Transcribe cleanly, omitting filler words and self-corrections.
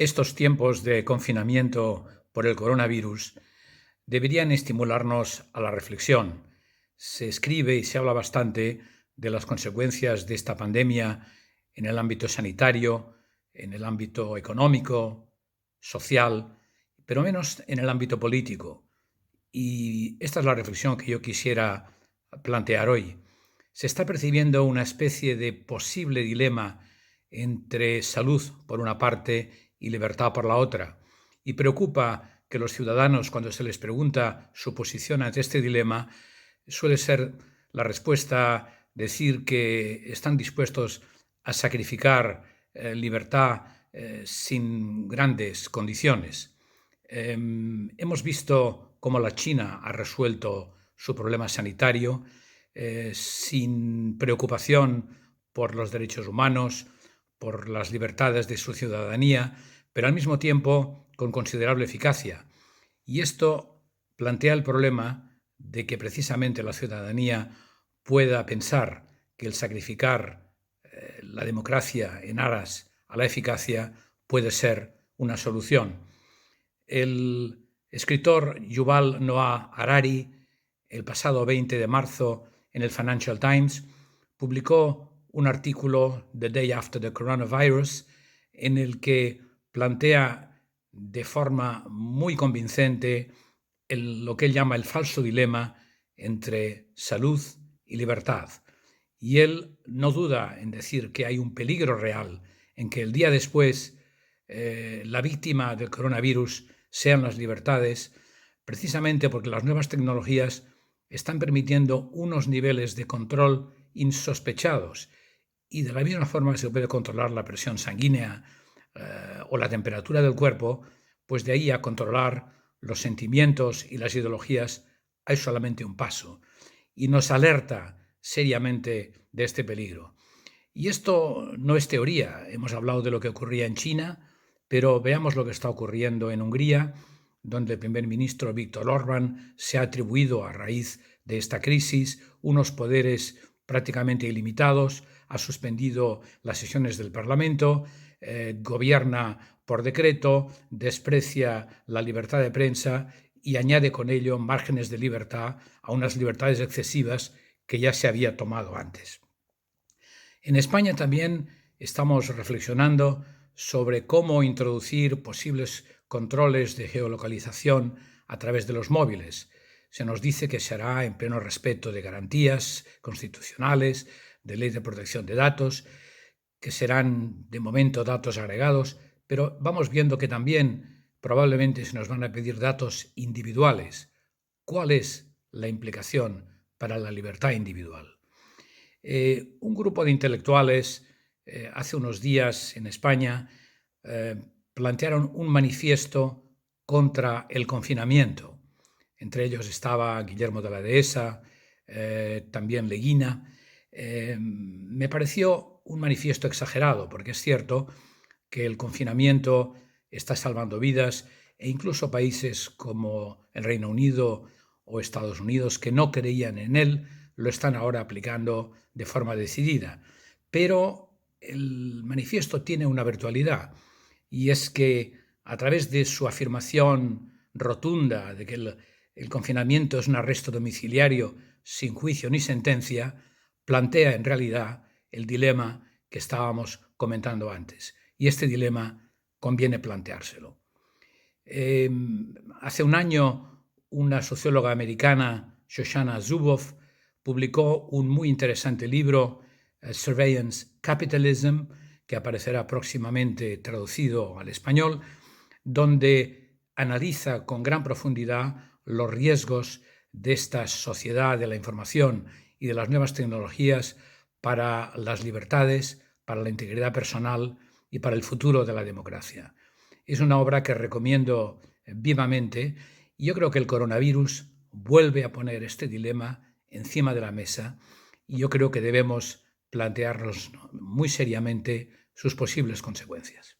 Estos tiempos de confinamiento por el coronavirus deberían estimularnos a la reflexión. Se escribe y se habla bastante de las consecuencias de esta pandemia en el ámbito sanitario, en el ámbito económico, social, pero menos en el ámbito político. Y esta es la reflexión que yo quisiera plantear hoy. Se está percibiendo una especie de posible dilema entre salud por una parte y libertad por la otra. Y preocupa que los ciudadanos, cuando se les pregunta su posición ante este dilema, suele ser la respuesta decir que están dispuestos a sacrificar libertad sin grandes condiciones. Hemos visto cómo la China ha resuelto su problema sanitario sin preocupación por los derechos humanos, por las libertades de su ciudadanía, pero al mismo tiempo con considerable eficacia. Y esto plantea el problema de que precisamente la ciudadanía pueda pensar que el sacrificar la democracia en aras a la eficacia puede ser una solución. El escritor Yuval Noah Harari, el pasado 20 de marzo, en el Financial Times, publicó un artículo, The Day After the Coronavirus, en el que plantea de forma muy convincente lo que él llama el falso dilema entre salud y libertad. Y él no duda en decir que hay un peligro real en que el día después la víctima del coronavirus sean las libertades, precisamente porque las nuevas tecnologías están permitiendo unos niveles de control insospechados. Y de la misma forma que se puede controlar la presión sanguínea o la temperatura del cuerpo, pues de ahí a controlar los sentimientos y las ideologías hay solamente un paso. Y nos alerta seriamente de este peligro. Y esto no es teoría. Hemos hablado de lo que ocurría en China, pero veamos lo que está ocurriendo en Hungría, donde el primer ministro Viktor Orbán se ha atribuido, a raíz de esta crisis, unos poderes prácticamente ilimitados, ha suspendido las sesiones del Parlamento, gobierna por decreto, desprecia la libertad de prensa y añade con ello márgenes de libertad a unas libertades excesivas que ya se había tomado antes. En España también estamos reflexionando sobre cómo introducir posibles controles de geolocalización a través de los móviles. Se nos dice que se hará en pleno respeto de garantías constitucionales, de ley de protección de datos, que serán de momento datos agregados, pero vamos viendo que también probablemente se nos van a pedir datos individuales. ¿Cuál es la implicación para la libertad individual? Un grupo de intelectuales hace unos días en España plantearon un manifiesto contra el confinamiento. Entre ellos estaba Guillermo de la Dehesa, también Leguina. Me pareció un manifiesto exagerado, porque es cierto que el confinamiento está salvando vidas e incluso países como el Reino Unido o Estados Unidos, que no creían en él, lo están ahora aplicando de forma decidida. Pero el manifiesto tiene una virtualidad, y es que a través de su afirmación rotunda de que el confinamiento es un arresto domiciliario sin juicio ni sentencia, plantea en realidad el dilema que estábamos comentando antes. Y este dilema conviene planteárselo. Hace un año, una socióloga americana, Shoshana Zuboff, publicó un muy interesante libro, Surveillance Capitalism, que aparecerá próximamente traducido al español, donde analiza con gran profundidad los riesgos de esta sociedad de la información y de las nuevas tecnologías para las libertades, para la integridad personal y para el futuro de la democracia. Es una obra que recomiendo vivamente y yo creo que el coronavirus vuelve a poner este dilema encima de la mesa y yo creo que debemos plantearnos muy seriamente sus posibles consecuencias.